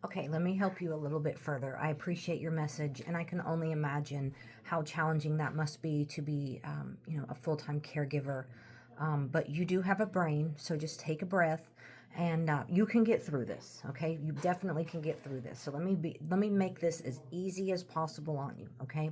Okay, let me help you a little bit further. I appreciate your message, and I can only imagine how challenging that must be to be, a full-time caregiver. But you do have a brain, so just take a breath, and you can get through this. Okay, you definitely can get through this. So let me make this as easy as possible on you. Okay,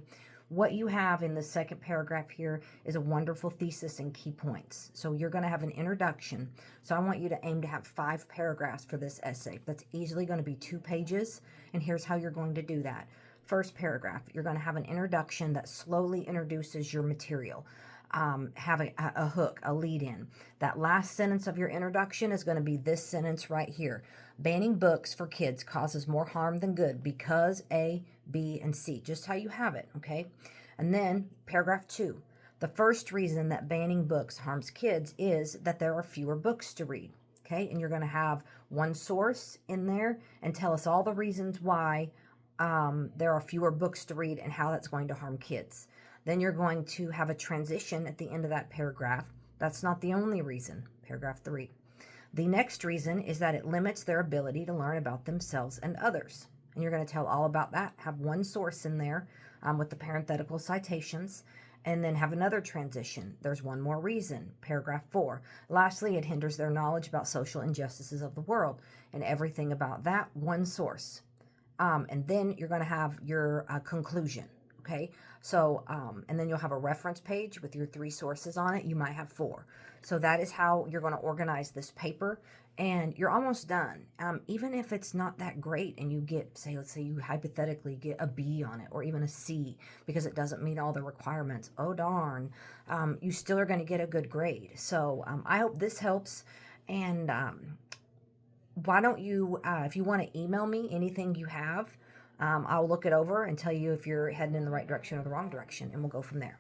what you have in the second paragraph here is a wonderful thesis and key points. So you're going to have an introduction. So I want you to aim to have 5 paragraphs for this essay. That's easily going to be 2 pages. And here's how you're going to do that. First paragraph, you're going to have an introduction that slowly introduces your material. Have a hook, a lead in. That last sentence of your introduction is going to be this sentence right here. Banning books for kids causes more harm than good because A, B, and C. Just how you have it, okay? And then paragraph 2. The first reason that banning books harms kids is that there are fewer books to read. Okay, and you're going to have one source in there and tell us all the reasons why there are fewer books to read and how that's going to harm kids. Then you're going to have a transition at the end of that paragraph. That's not the only reason. Paragraph 3. The next reason is that it limits their ability to learn about themselves and others. And you're going to tell all about that. Have one source in there with the parenthetical citations, and then have another transition. There's one more reason. Paragraph 4. Lastly, it hinders their knowledge about social injustices of the world, and everything about that, one source. And then you're going to have your conclusion. Okay, so and then you'll have a reference page with your 3 sources on it. You might have 4. So that is how you're going to organize this paper, and you're almost done. Even if it's not that great and you get, say, let's say you hypothetically get a B on it or even a C because it doesn't meet all the requirements. Oh, darn. You still are going to get a good grade. So I hope this helps. And why don't you, if you want to email me anything you have, I'll look it over and tell you if you're heading in the right direction or the wrong direction, and we'll go from there.